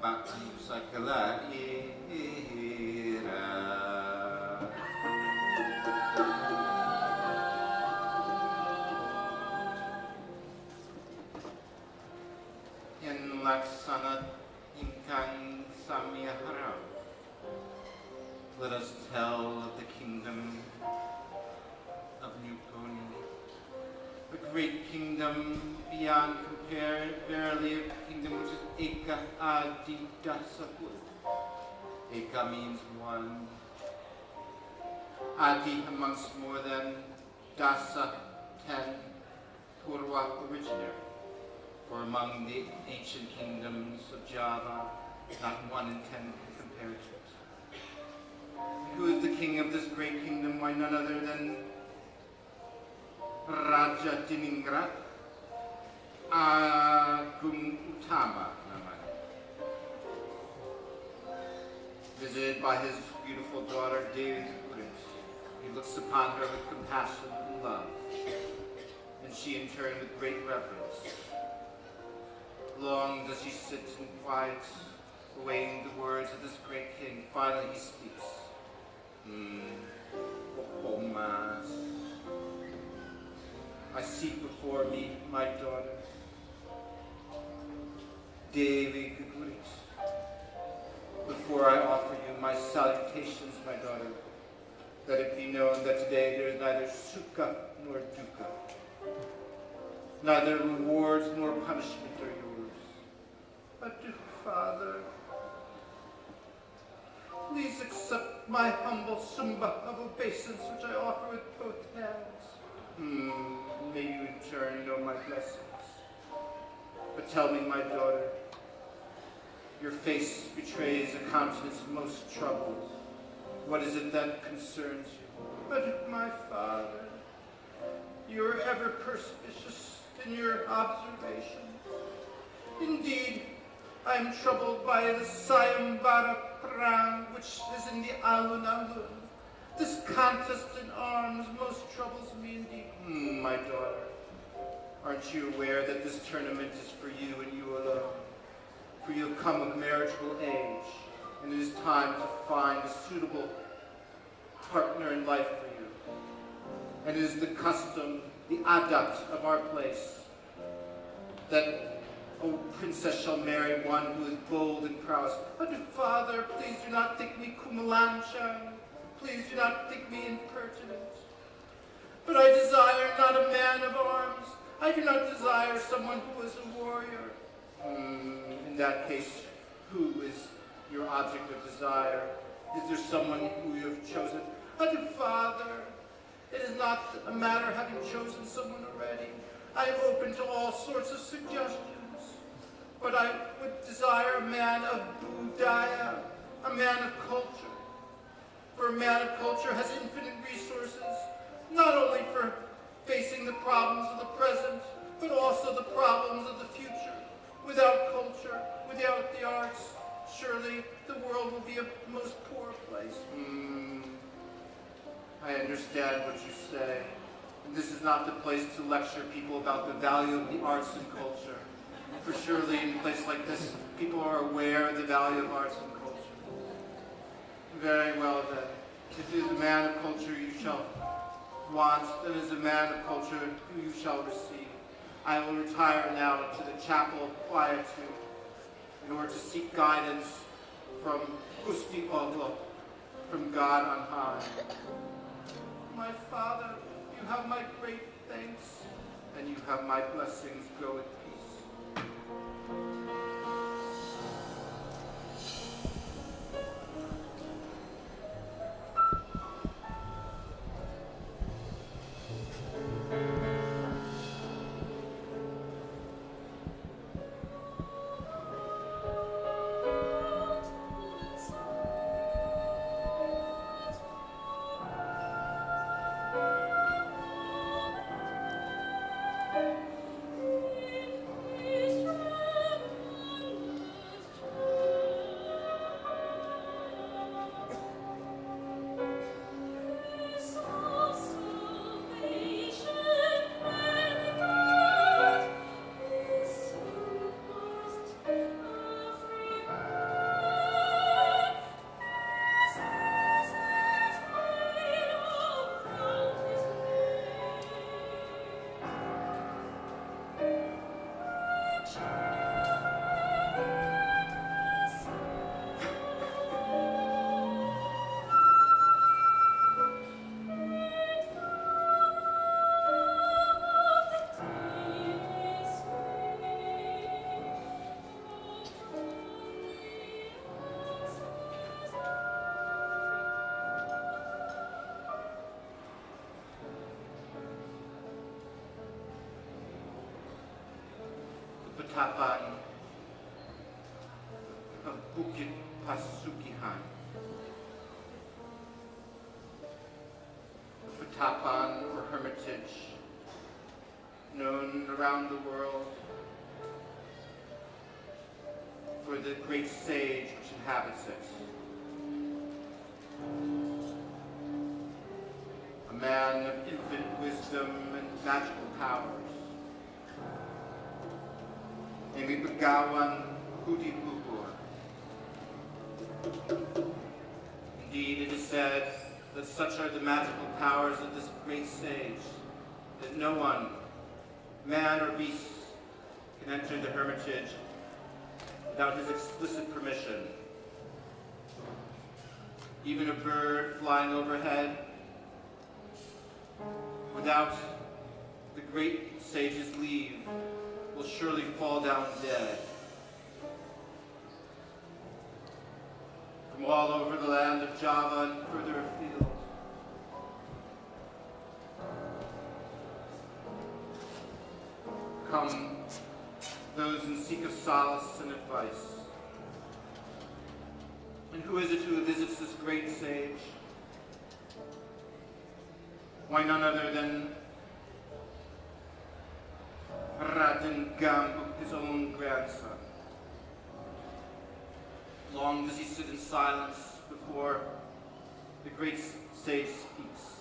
bakit sa kalaira. Yan laksanat ingkang samyaharap. Let us tell of the kingdom of New Cohen, a great kingdom beyond compare, verily a kingdom which is Eka Adi Dasaput. Eka means one. Adi amongst more than Dasa, 10, Purwa originary. For among the ancient kingdoms of Java, not 1 in 10 can compare to it. Who is the king of this great kingdom? Why, none other than Raja Diningrat Agung Utama naman. Visited by his beautiful daughter Dewi Gegurit, he looks upon her with compassion and love, and she in turn with great reverence. Long does he sit in quiet, awaiting the words of this great king. Finally he speaks. Mas. I see before me my daughter, Dewi Gegurit. Before I offer you my salutations, my daughter, let it be known that today there is neither sukha nor dukkha. Neither rewards nor punishment are yours. But do, Father, please accept my humble sumba of obeisance which I offer with both hands. May you in turn know my blessings. But tell me, my daughter, your face betrays a countenance most troubled. What is it that concerns you? But my father, you are ever perspicacious in your observations. Indeed, I am troubled by the Sayambara Prang, which is in the Alun Alun. This contest in arms most troubles me indeed. My daughter, aren't you aware that this tournament is for you and you alone? For you have come of marriageable age, and it is time to find a suitable partner in life for you. And it is the custom, the adat of our place, that a princess shall marry one who is bold and prowess. But Father, please do not think me kumalancha. Please do not think me impertinent. But I desire not a man of arms. I do not desire someone who is a warrior. In that case, who is your object of desire? Is there someone who you have chosen? Father, it is not a matter of having chosen someone already. I am open to all sorts of suggestions. But I would desire a man of budaya, a man of culture. For a man of culture has infinite resources, not only for facing the problems of the present, but also the problems of the future. Without culture, without the arts, surely the world will be a most poor place. I understand what you say. And this is not the place to lecture people about the value of the arts and culture. For surely in a place like this, people are aware of the value of arts and culture. Very well then. If it is a man of culture you shall want, then it is a man of culture who you shall receive. I will retire now to the chapel of quietude in order to seek guidance from Gusti Allah, from God on high. My Father, you have my great thanks, and you have my blessings. Go with peace. Patapan of Bukit Pasukihan. Patapan, or hermitage, known around the world for the great sage which inhabits it. A man of infinite wisdom and magical powers. Amy Begawan Hudi Bubur. Indeed, it is said that such are the magical powers of this great sage that no one, man or beast, can enter the hermitage without his explicit permission. Even a bird flying overhead, without the great sage's leave, will surely fall down dead. From all over the land of Java and further afield, come those in seek of solace and advice. And who is it who visits this great sage? Why, none other than Raden Gambu, his own grandson. Long does he sit in silence before the great sage speaks.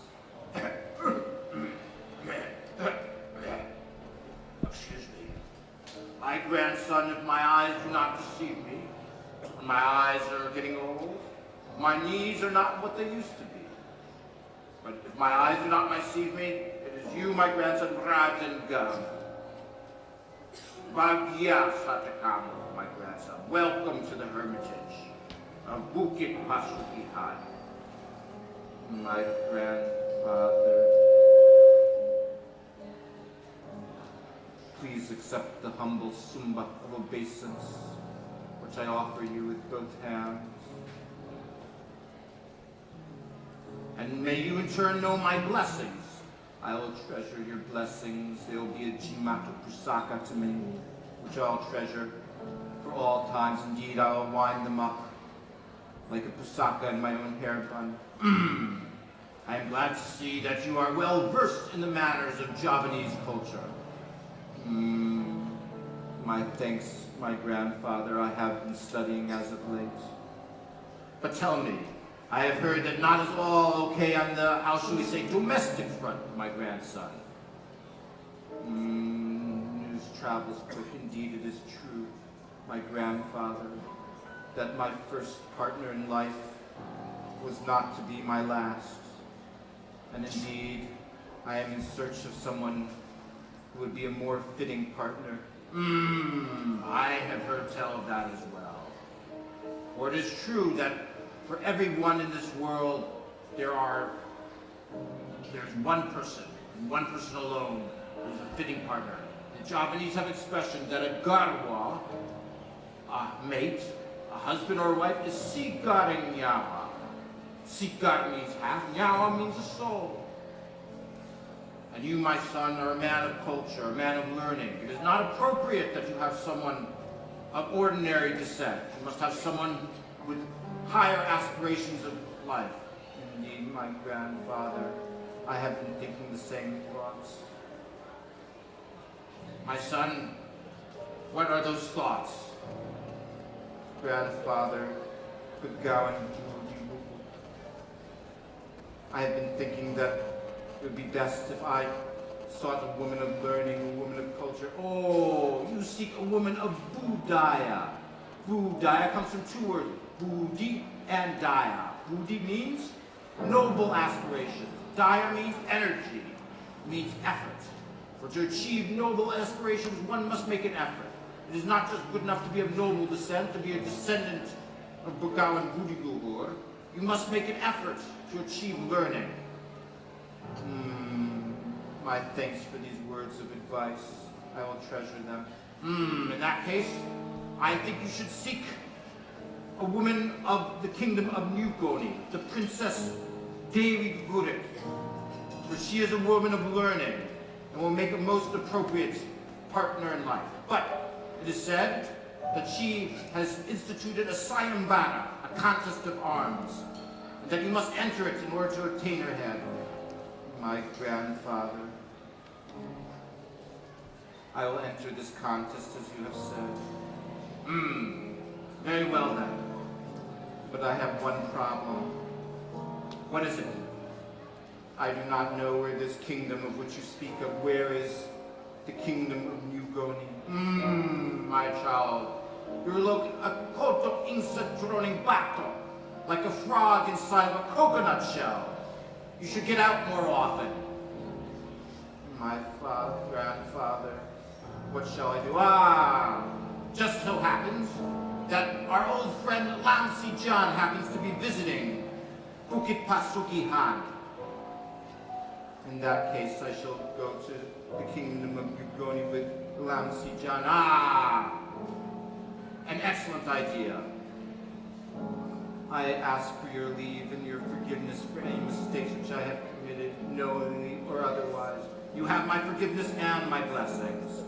Excuse me. My grandson, if my eyes do not deceive me, my eyes are getting old, my knees are not what they used to be. But if my eyes do not deceive me, it is you, my grandson, Raden Gambu. Bagya Satakam, my grandson. Welcome to the hermitage of Bukit Pasukihan. My grandfather. Please accept the humble sumba of obeisance, which I offer you with both hands. And may you in turn know my blessings. I will treasure your blessings. They will be a jimato pusaka to me, which I'll treasure for all times. Indeed, I will wind them up like a pusaka in my own hair bun. I am glad to see that you are well versed in the matters of Javanese culture. My thanks, my grandfather. I have been studying as of late. But tell me, I have heard that not is all okay on the, how shall we say, domestic front, my grandson. News travels quick. Indeed, it is true, my grandfather, that my first partner in life was not to be my last. And indeed, I am in search of someone who would be a more fitting partner. I have heard tell of that as well. For it is true that for everyone in this world, there's one person, and one person alone, who is a fitting partner. The Javanese have expression that a garwa, a mate, a husband or a wife, is sigaring nyawa. Sigar means half, nyawa means a soul. And you, my son, are a man of culture, a man of learning. It is not appropriate that you have someone of ordinary descent. You must have someone with higher aspirations of life. Indeed, my grandfather, I have been thinking the same thoughts. My son, what are those thoughts? Grandfather, Begawan, I have been thinking that it would be best if I sought a woman of learning, a woman of culture. Oh, you seek a woman of budaya. Budaya comes from two words, budi and daya. Budi means noble aspiration. Daya means energy, means effort. For to achieve noble aspirations, one must make an effort. It is not just good enough to be of noble descent, to be a descendant of Begawan Budi Gugur. You must make an effort to achieve learning. My thanks for these words of advice. I will treasure them. In that case, I think you should seek a woman of the kingdom of New Goni, the Princess Dewi Gegurit, for she is a woman of learning and will make a most appropriate partner in life. But It is said that she has instituted a sayembara, a contest of arms, and that you must enter it in order to obtain her head. My grandfather, I will enter this contest as you have said. Very well then. But I have one problem. What is it? I do not know where this kingdom of which you speak of, where is the kingdom of New Goni? My child, you're looking a koto insa bato, like a frog inside of a coconut shell. You should get out more often. My grandfather, what shall I do? Just so happens that our old friend Lamsi John happens to be visiting Bukit Pasuki Han. In that case, I shall go to the kingdom of Ugoni with Lamsi John. An excellent idea. I ask for your leave and your forgiveness for any mistakes which I have committed, knowingly or otherwise. You have my forgiveness and my blessings.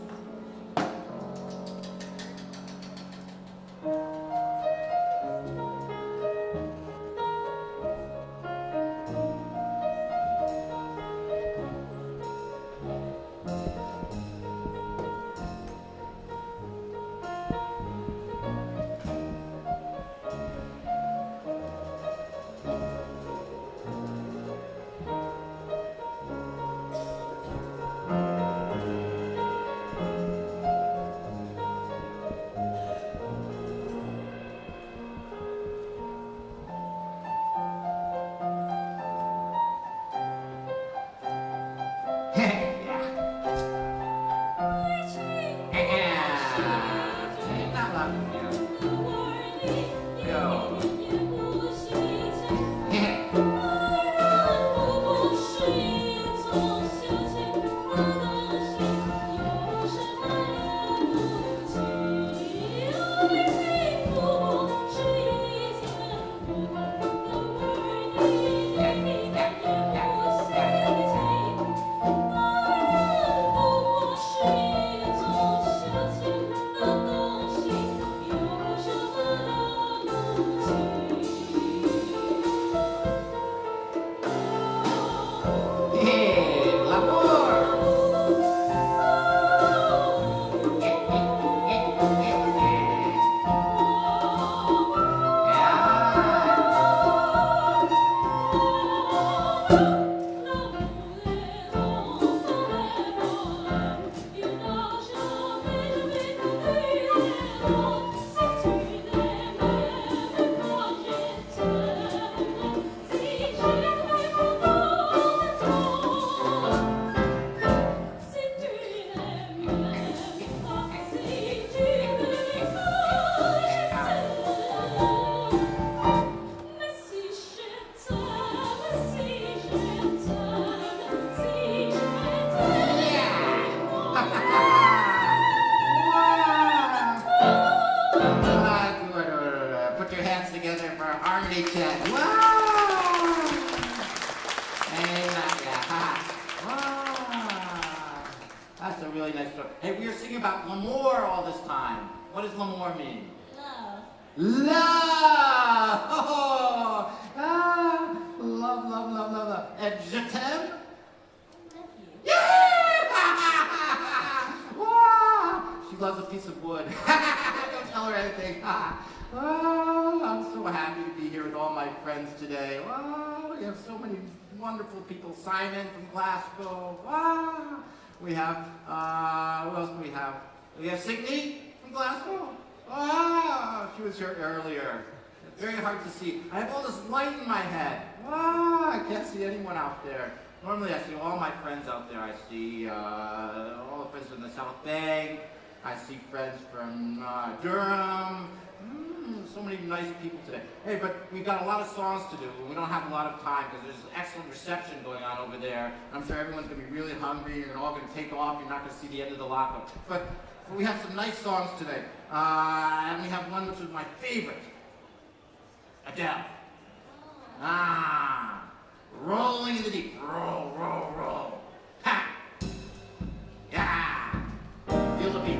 We have, who else do we have? We have Signe from Glasgow. She was here earlier. It's very hard to see. I have all this light in my head. I can't see anyone out there. Normally I see all my friends out there. I see all the friends from the South Bank. I see friends from Durham. So many nice people today. Hey, but we've got a lot of songs to do. We don't have a lot of time because there's an excellent reception going on over there. I'm sure everyone's going to be really hungry. You're all going to take off. You're not going to see the end of the lockup. But we have some nice songs today. And we have one which is my favorite. Adele. Rolling in the deep. Roll, roll, roll. Ha! Yeah! Feel the beat.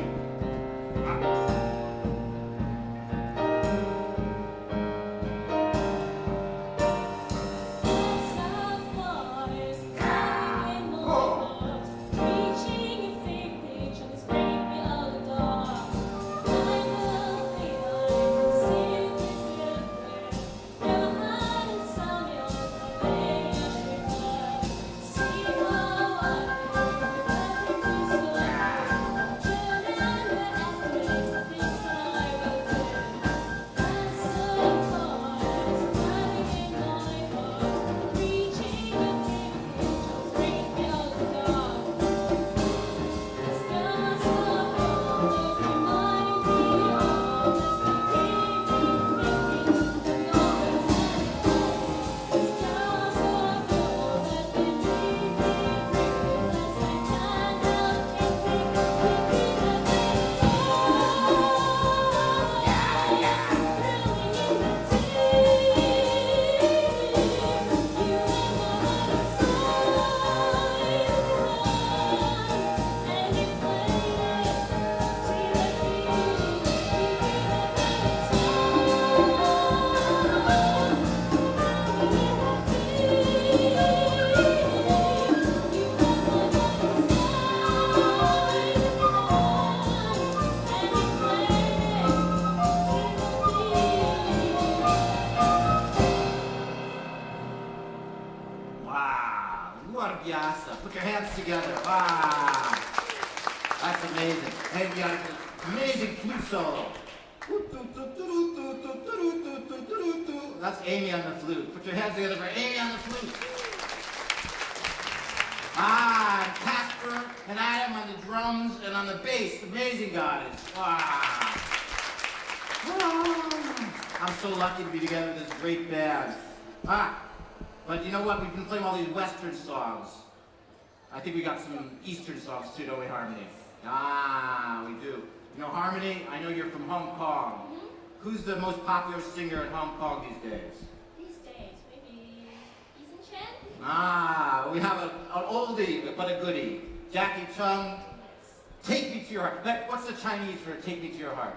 hands together. Wow. That's amazing. And we got an amazing flute solo. That's Amy on the flute. Put your hands together for Amy on the flute. And Caspar and Adam on the drums and on the bass. Amazing guys. Wow. I'm so lucky to be together with this great band. But you know what? We've been playing all these Western songs. I think we got some Eastern songs too, don't we, Harmony? We do. You know, Harmony, I know you're from Hong Kong. Mm-hmm. Who's the most popular singer in Hong Kong these days? These days, maybe Chen? We have an oldie, but a goodie. Jacky, Cheung, Yes. Take Me to Your Heart. What's the Chinese for Take Me to Your Heart?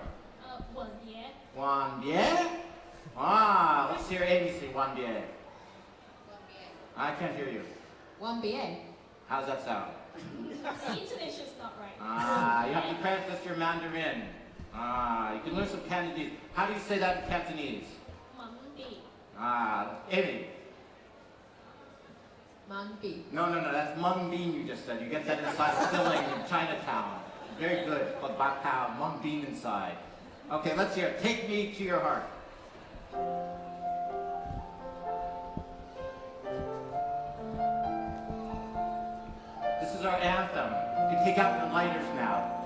Wang Bie. Wang Bie? Let's hear Amy say Wang Bie. I can't hear you. Wang Bie. How's that sound? The intonation's not right. You have to practice your Mandarin. You can learn some Cantonese. How do you say that in Cantonese? Mang Bi. Amy. Mang Bi. No, that's mung bean you just said. You get that inside a filling in Chinatown. Very good. It's called bak pao, mung bean inside. Okay, let's hear it. Take Me to Your Heart. This is our anthem. You can take out the lighters now.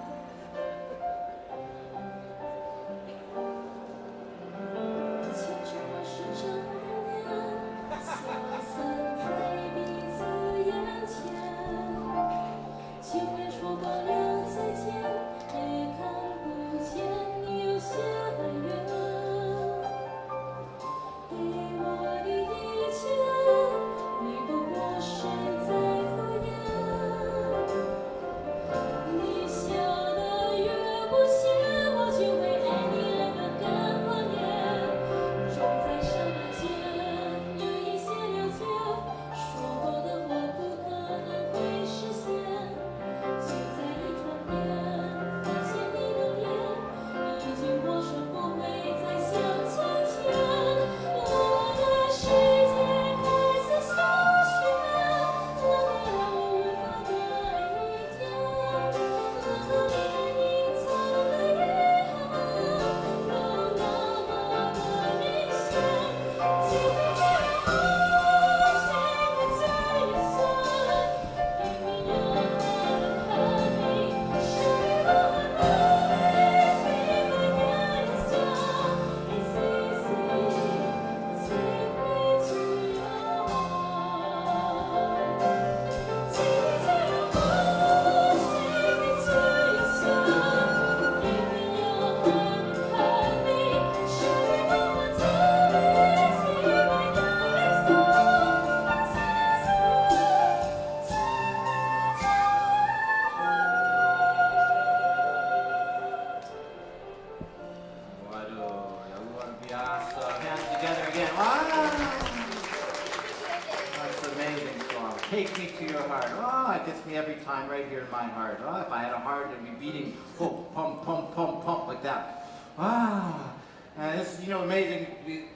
Take Me to Your Heart. It gets me every time right here in my heart. If I had a heart, it would be beating pump, pump, pump, pump, pump like that. And this is, amazing.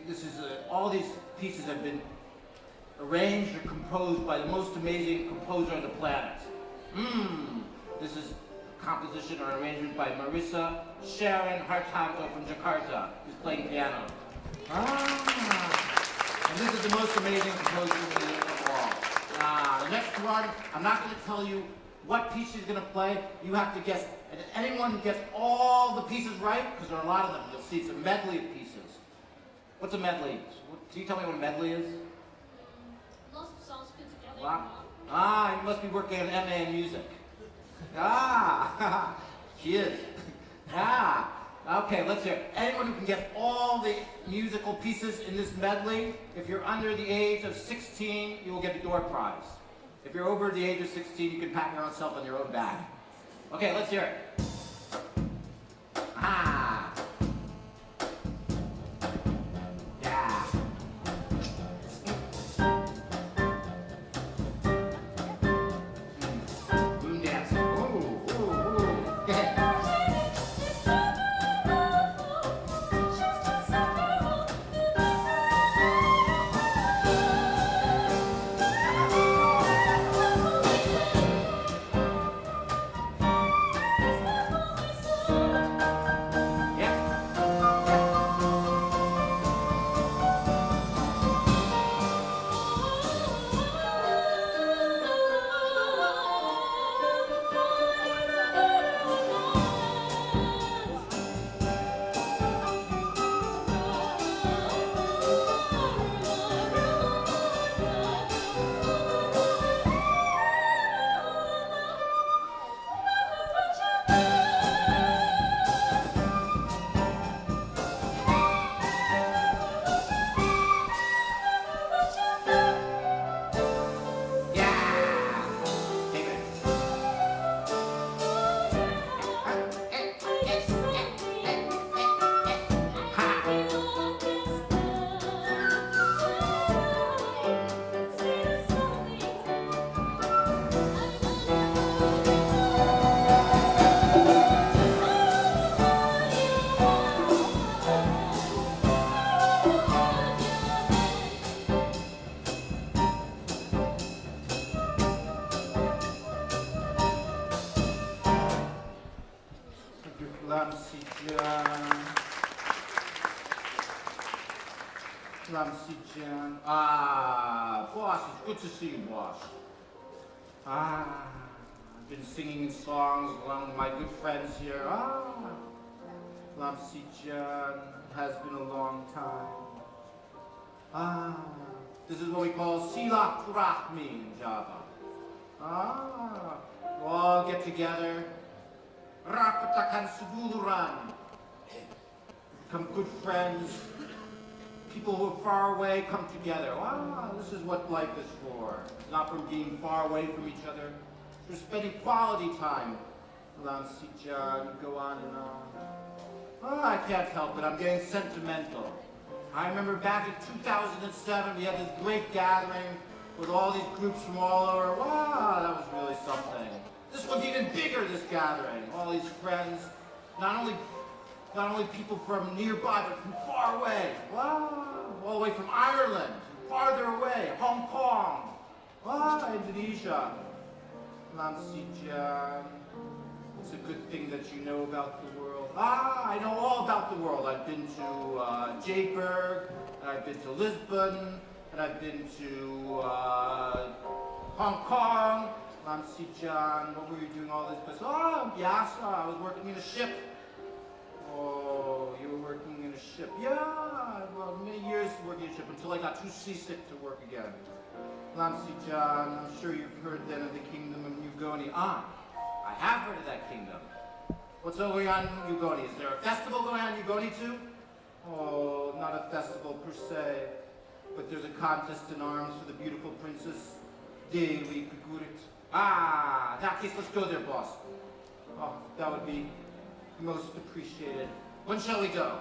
This is, all these pieces have been arranged or composed by the most amazing composer on the planet. This is a composition or arrangement by Marisa Sharon Hartanto from Jakarta, who's playing piano. And this is the most amazing composer of all. The next one, I'm not going to tell you what piece she's going to play. You have to guess. And anyone who gets all the pieces right, because there are a lot of them, you'll see it's a medley of pieces. What's a medley? Can you tell me what a medley is? Lots of songs put together. You must be working on MA in music. She is. Okay, let's hear it. Anyone who can get all the musical pieces in this medley, if you're under the age of 16, you will get a door prize. If you're over the age of 16, you can pat your own self on your own back. Okay, let's hear it. Moon dancing. Lamsi-chan. Ah, boss, it's good to see you, boss. I've been singing songs along with my good friends here. Lamsi-chan, has been a long time. This is what we call Sila Kurahmi in Java. We'll all get together. Rapatakan Suduluran. Become good friends. People who are far away come together. This is what life is for. It's not from being far away from each other. It's for spending quality time. Lamsi-chan, go on and on. I can't help it. I'm getting sentimental. I remember back in 2007, we had this great gathering with all these groups from all over. Wow, that was really something. This one's even bigger, this gathering. All these friends, not only people from nearby, but from far away. Wow, all the way from Ireland, farther away, Hong Kong, Indonesia. Lamsi-chan, it's a good thing that you know about the world. I know all about the world. I've been to Jayberg, and I've been to Lisbon, and I've been to Hong Kong. Lamsi-chan, what were you doing all this place? Biasa, I was working in a ship. Oh, you were working in a ship. Yeah, well, many years working in a ship until I got too seasick to work again. Lamsi-chan, I'm sure you've heard then of the kingdom of Ugoni. I have heard of that kingdom. What's going on in Ugoni? Is there a festival going on in Ugoni too? Oh, not a festival per se, but there's a contest in arms for the beautiful princess, Dewi Gegurit. In that case, let's go there, boss. Oh, that would be most appreciated. When shall we go?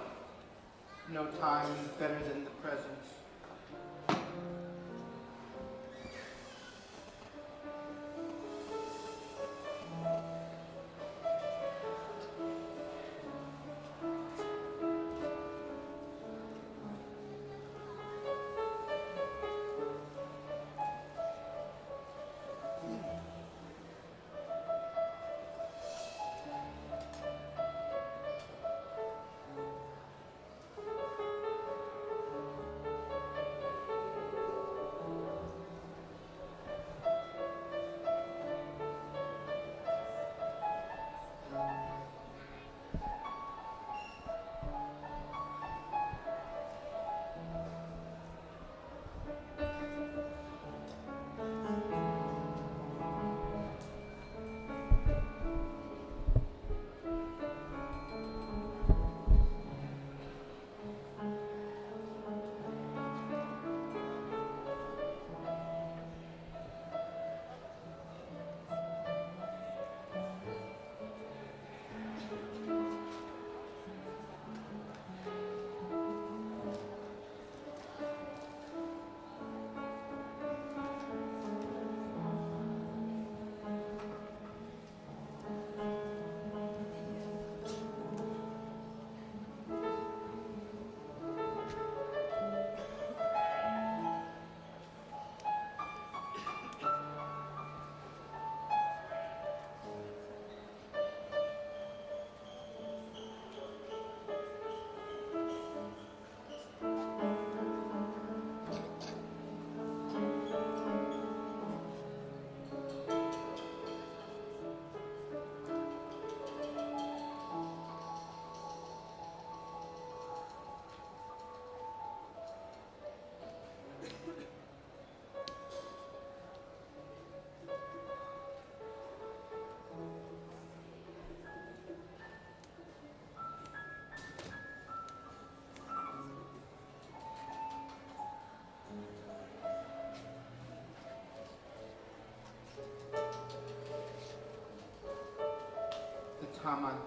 No time is better than the present. Taman,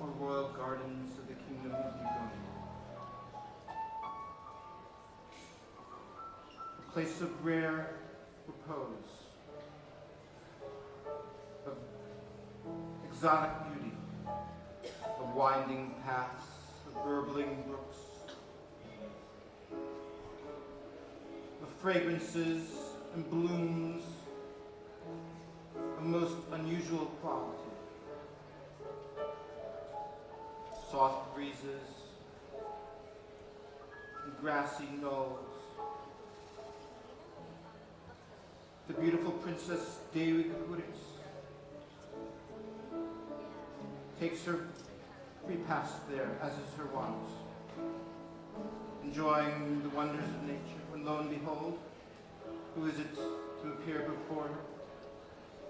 or royal gardens of the kingdom of Ugoni. A place of rare repose, of exotic beauty, of winding paths, of burbling brooks, of fragrances and blooms of most unusual quality. soft breezes and grassy knolls. The beautiful Princess Dewi Gegurit takes her repast there, as is her wont, enjoying the wonders of nature, when lo and behold, who is it to appear before her?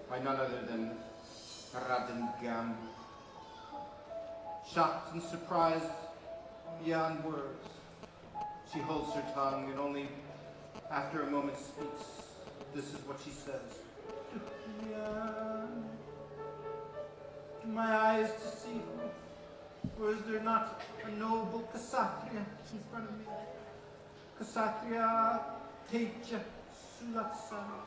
By none other than Radengam. Shocked and surprised beyond words, she holds her tongue and only after a moment speaks. This is what she says. Do my eyes deceive me? Or is there not a noble Kshatriya in front of me? Kshatriya Teja Sulaksana.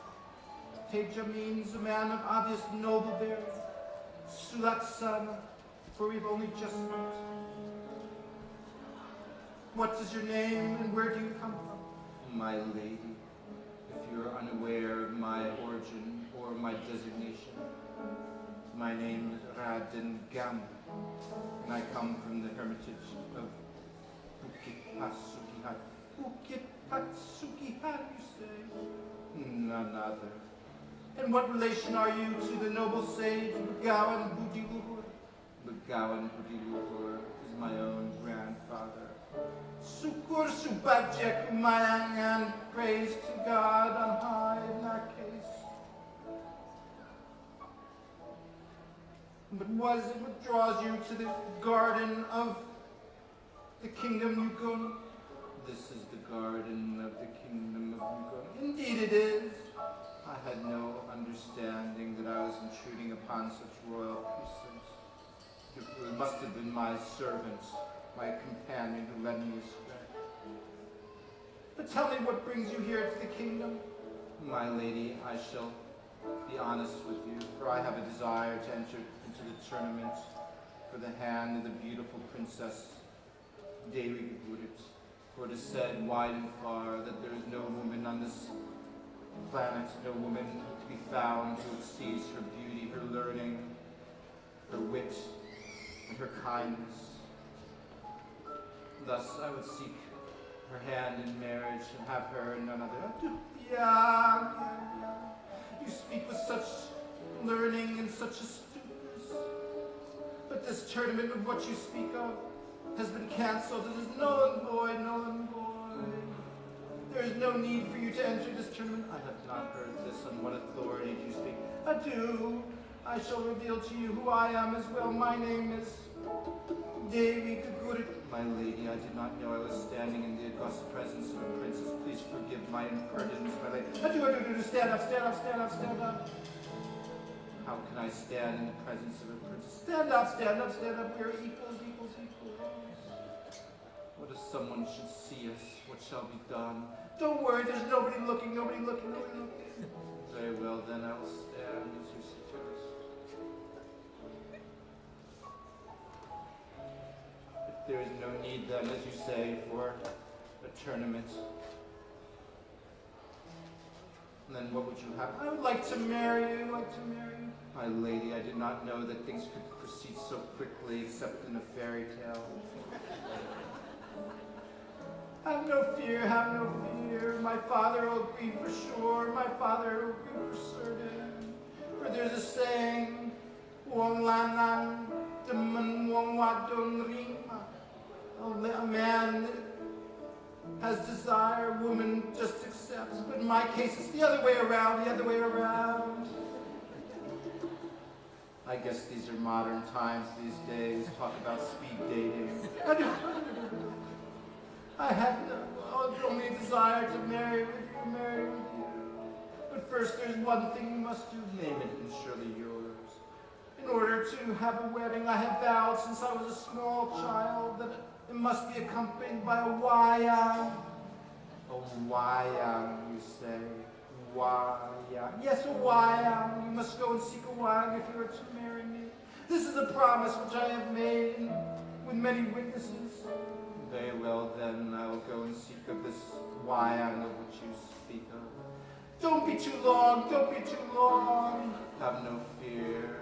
Teja means a man of obvious noble bearing. Sulaksana, for we've only just met. What is your name and where do you come from? My lady, if you're unaware of my origin or my designation, my name is Radengam, and I come from the hermitage of Bukit Pasukihat. Bukit Pasukihat, you say? None other. And what relation are you to the noble sage Begawan Budiluhur? Begawan Budiluhur is my own grandfather. Sukur Subajek Umayangan, praise to God on high in that case. But what is it what draws you to the garden of the kingdom Yukon? This is the garden of the kingdom of Yukon. Indeed it is. I had no understanding that I was intruding upon such royal precincts. It must have been my servant, my companion who led me astray. But tell me what brings you here to the kingdom? My lady, I shall be honest with you, for I have a desire to enter into the tournament for the hand of the beautiful princess Dewi Gegurit. For it is said wide and far that there is no woman on this planet, no woman to be found who exceeds her beauty, her learning, her wit, and her kindness. Thus I would seek her hand in marriage and have her and none other. Yeah. You speak with such learning and such astuteness. But this tournament of what you speak of has been cancelled. It is null and void, null and void. There is no need for you to enter this tournament. I have not heard this. On what authority do you speak? Adieu. I shall reveal to you who I am as well. My name is Dewi Gegurit. My lady, I did not know I was standing in the august presence of a princess. Please forgive my impertinence, my lady. Adieu. Stand up, stand up, stand up, stand up. How can I stand in the presence of a princess? Stand up, stand up, stand up. We are equals, equals, equals. What if someone should see us? What shall be done? Don't worry, there's nobody looking, nobody looking, nobody looking. Very well, then I will stand as you suggest. If there is no need, then, as you say, for a tournament, then what would you have? I would like to marry you, My lady, I did not know that things could proceed so quickly, except in a fairy tale. Have no fear, have no fear. My father will agree for sure. My father will agree for certain. For there's a saying, Wong lanang temen wong wadon rima. A man has desire, woman just accepts. But in my case, it's the other way around, the other way around. I guess these are modern times these days. Talk about speed dating. I have only a desire to marry with you, But first there's one thing you must do. Name it and surely yours. In order to have a wedding, I have vowed since I was a small child that it must be accompanied by a wayang. A wayang, you say. Wayang. Yes, a wayang. You must go and seek a wayang if you are to marry me. This is a promise which I have made with many witnesses. Very well, then, I will go and seek of this wayang of which you speak of. Don't be too long, don't be too long. Have no fear.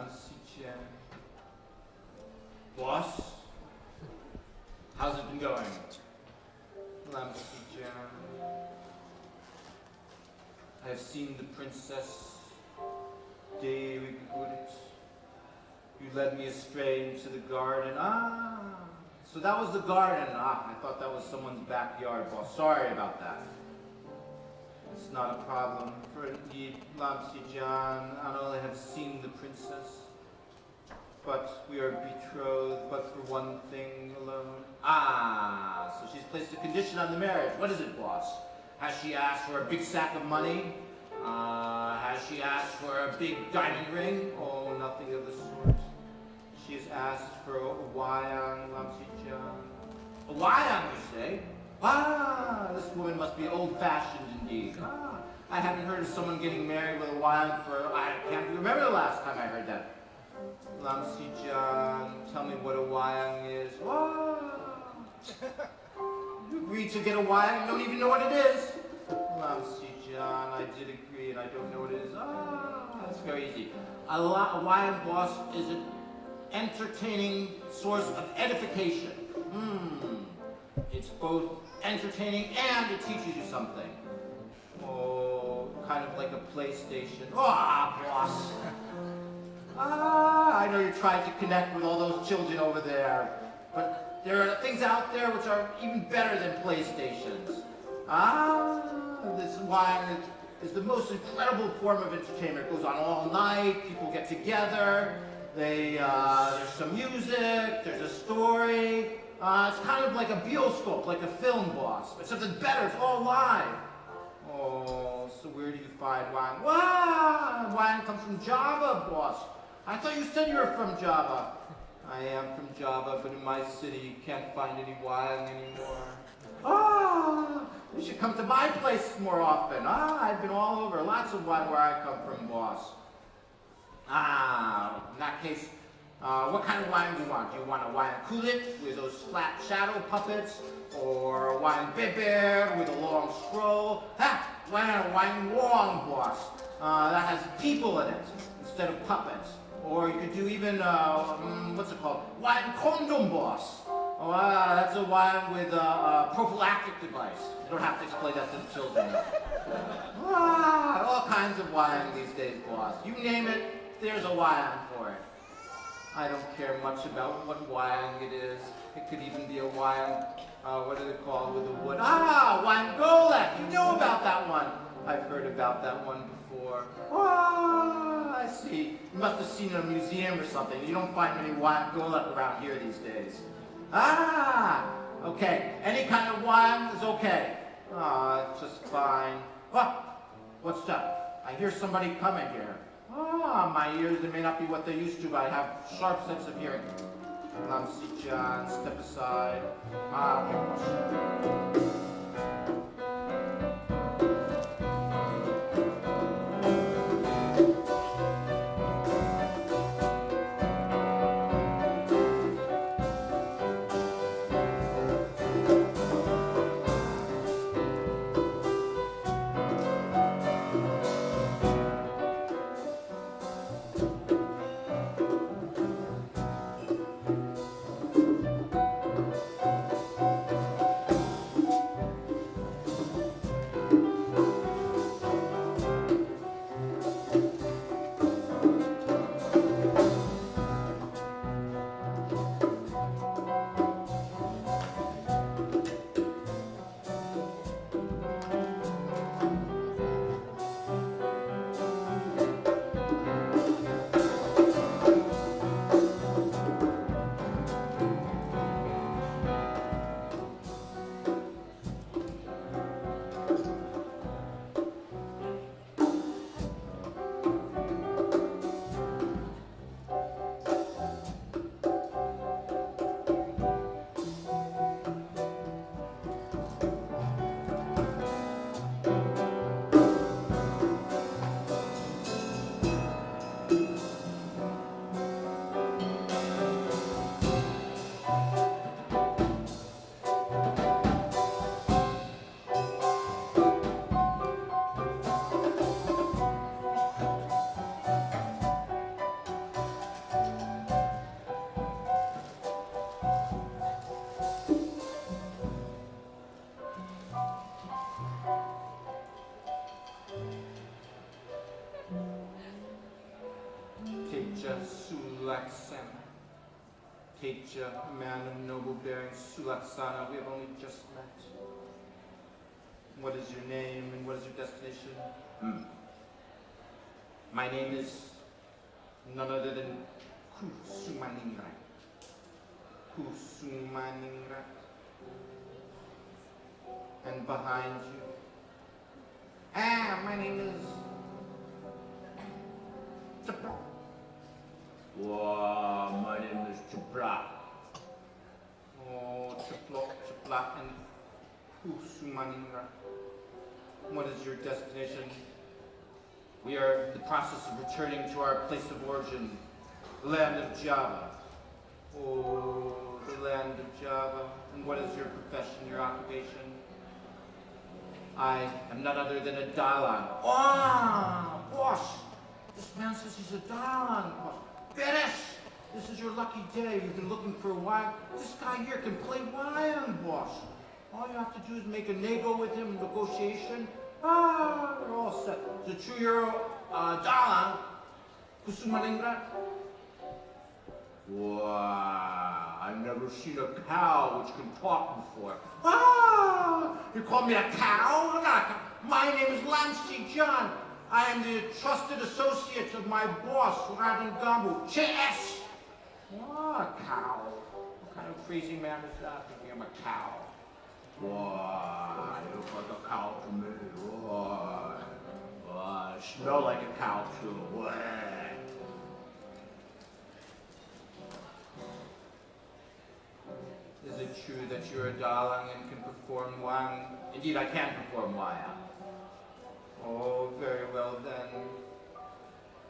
Chen. Boss? How's it been going? Chen. I have seen the princess, Dewi Gegurit. You led me astray into the garden. Ah, so that was the garden. Ah, I thought that was someone's backyard, boss. Sorry about that. It's not a problem. For indeed, Jan, I only have seen the princess, but we are betrothed, but for one thing alone. Ah, so she's placed a condition on the marriage. What is it, boss? Has she asked for a big sack of money? Has she asked for a big diamond ring? Oh, nothing of the sort. She has asked for a Wayang, Jan. A Wayang, you say? Ah, this woman must be old-fashioned indeed. Ah, I haven't heard of someone getting married with a Wayang for, I can't remember the last time I heard that. Jan, tell me what a Wayang is. Ah, you agreed to get a Wayang, you don't even know what it is. Jan, I did agree and I don't know what it is. Ah, that's very easy. A Wayang, boss, is an entertaining source of edification. It's both entertaining and it teaches you something. Oh, kind of like a PlayStation. Ah, boss. Ah, I know you're trying to connect with all those children over there, but there are things out there which are even better than PlayStations. Ah, this Wayang is the most incredible form of entertainment. It goes on all night, people get together, there's some music, there's a story. It's kind of like a bioscope, like a film, boss, but something better, it's all live. Oh, so where do you find Wayang? Wow, Wayang comes from Java, boss. I thought you said you were from Java. I am from Java, but in my city you can't find any Wayang anymore. Ah, you should come to my place more often. Ah, I've been all over, lots of Wayang where I come from, boss. Ah, in that case, what kind of Wayang do you want? Do you want a Wayang Golek with those flat shadow puppets? Or a Wayang Beber with a long scroll? Ha! Wayang Wang, boss. That has people in it instead of puppets. Or you could do even, what's it called? Wayang Condom, boss. Oh, that's a Wayang with a prophylactic device. You don't have to explain that to the children. All kinds of Wayang these days, boss. You name it, there's a Wayang for it. I don't care much about what Wayang it is. It could even be a Wayang, what are they called, with the wood? Ah, Wayang Golek! You know about that one. I've heard about that one before. Ah, I see. You must have seen it in a museum or something. You don't find many Wayang Golek around here these days. Ah, okay. Any kind of Wayang is okay. Ah, it's just fine. What's that? I hear somebody coming here. Ah, my ears, they may not be what they used to, but I have sharp sense of hearing. Jan, step aside. Ah, okay. Teja Sulaksana. Teja, a man of noble bearing, Sulaksana, we have only just met. What is your name and what is your destination? My name is none other than Kusumaningrat. Kusumaningrat. And behind you, my name is Chapra. Wow, my name is Chapra. Oh, Chapla, and Kusumaningrat. What is your destination? We are in the process of returning to our place of origin, the land of Java. Oh, the land of Java. And what is your profession, your occupation? I am none other than a Dalan. Oh, boss! This man says he's a Dalan, boss. Beres! This is your lucky day. We've been looking for a while. This guy here can play Wayang, boss. All you have to do is make a nego with him in negotiation. We're all set. Is it true you're Dalan? Kusumaningrat? Wow, I've never seen a cow which can talk before. You call me a cow? I'm not a cow. My name is Lansy John. I am the trusted associate of my boss, Radin Gambu. Ches! A cow. What kind of crazy man is that thinking I'm a cow? Wow, you look like a cow to me. Wow, I smell like a cow too. Wow. Is it true that you're a Dalang and can perform Wang? Indeed, I can perform Wayang. Oh, very well then.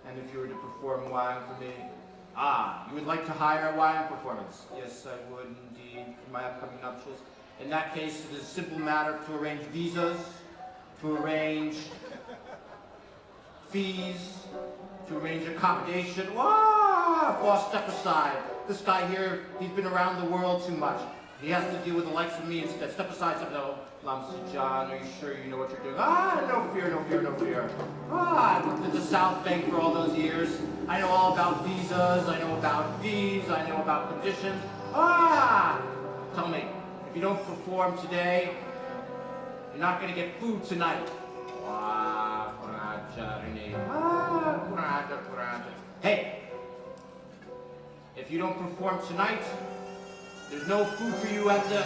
And if you were to perform Wang for me? You would like to hire a Wayang performance? Yes, I would indeed, for my upcoming nuptials. In that case, it is a simple matter to arrange visas, to arrange fees, to arrange accommodation. Boss, step aside. This guy here, he's been around the world too much. He has to deal with the likes of me instead. Step aside, step aside. Lamsi John, are you sure you know what you're doing? No fear, no fear, no fear. I worked at the Southbank for all those years. I know all about visas, I know about fees, I know about conditions. Tell me, if you don't perform today, you're not going to get food tonight. Hey, if you don't perform tonight, there's no food for you at the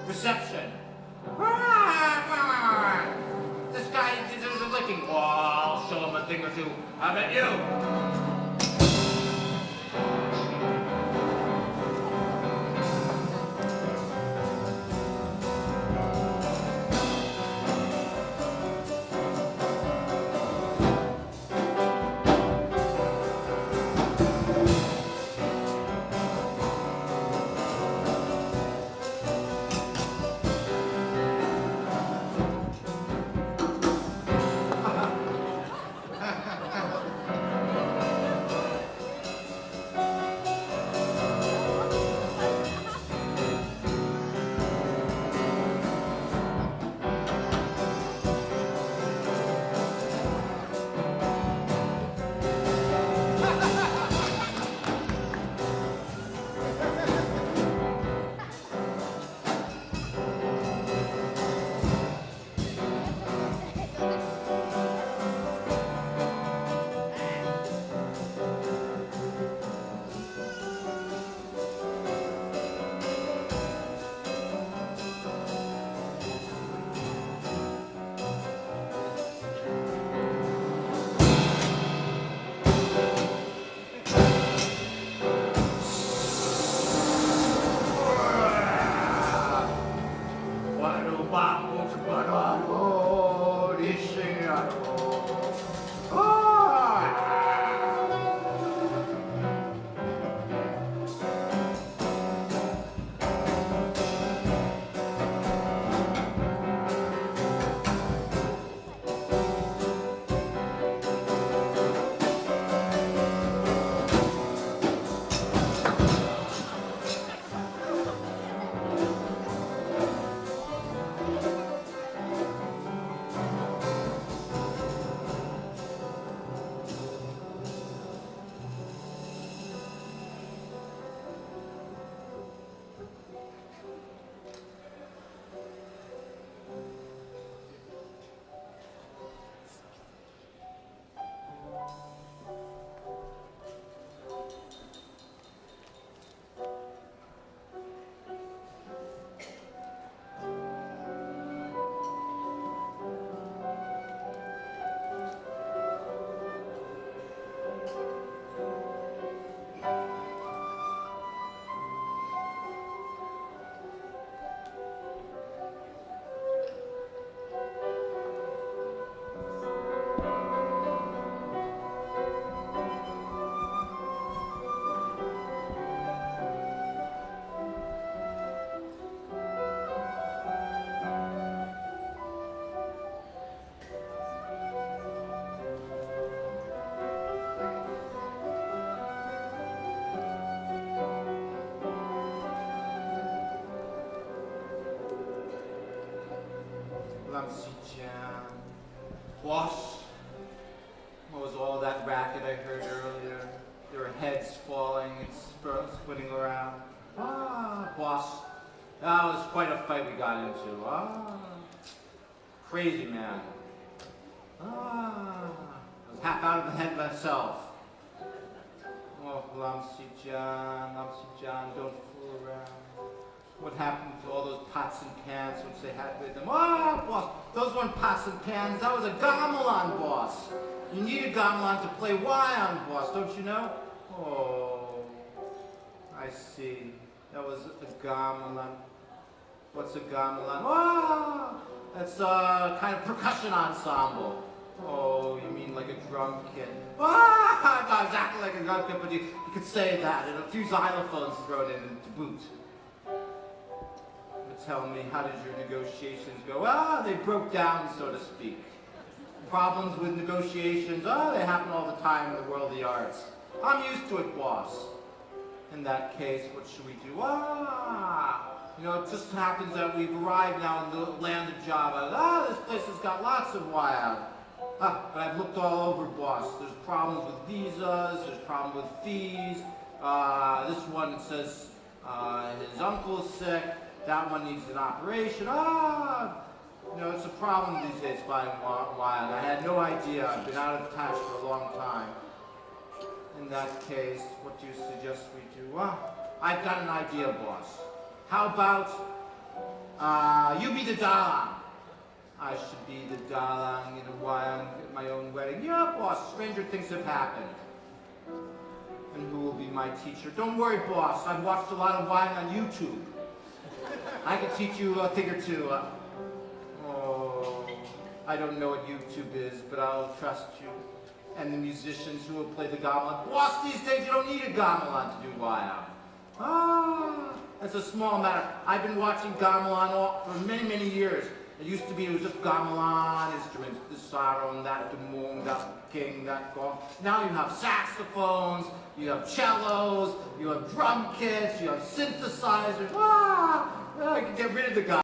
reception. This guy deserves a licking. I'll show him a thing or two. How about you? Lamsi-chan. Boss, what was all that racket I heard earlier? There were heads falling and spinning around. Ah, boss, that was quite a fight we got into. Ah, crazy man. Ah, I was half out of the head myself. Oh, Lamsi-chan, don't fool around. What happened to all those pots and pans which they had with them? Oh, boss, those weren't pots and pans. That was a gamelan, boss. You need a gamelan to play Wayang, boss, don't you know? Oh, I see. That was a gamelan. What's a gamelan? Oh, that's a kind of percussion ensemble. Oh, you mean like a drum kit? Ah, not exactly like a drum kit, but you could say that, and a few xylophones thrown in to boot. But tell me, how did your negotiations go? Ah, they broke down, so to speak. Problems with negotiations, they happen all the time in the world of the arts. I'm used to it, boss. In that case, what should we do? You know, it just happens that we've arrived now in the land of Java. This place has got lots of Wayang. But I've looked all over, boss. There's problems with visas, there's problems with fees. This one says his uncle's sick. That one needs an operation. You know, it's a problem these days finding Wayang. I had no idea. I've been out of touch for a long time. In that case, what do you suggest we do? I've got an idea, boss. How about you be the dalang? I should be the dalang in a Wayang at my own wedding. Yeah, boss, stranger things have happened. And who will be my teacher? Don't worry, boss. I've watched a lot of Wayang on YouTube. I can teach you a thing or two. I don't know what YouTube is, but I'll trust you. And the musicians who will play the gamelan. Boss, these days you don't need a gamelan to do Wayang. That's a small matter. I've been watching gamelan for many, many years. It used to be, it was just gamelan instruments, the sarong, that dumung, that king, that gong. Now you have saxophones, you have cellos, you have drum kits, you have synthesizers. I can get rid of the guy.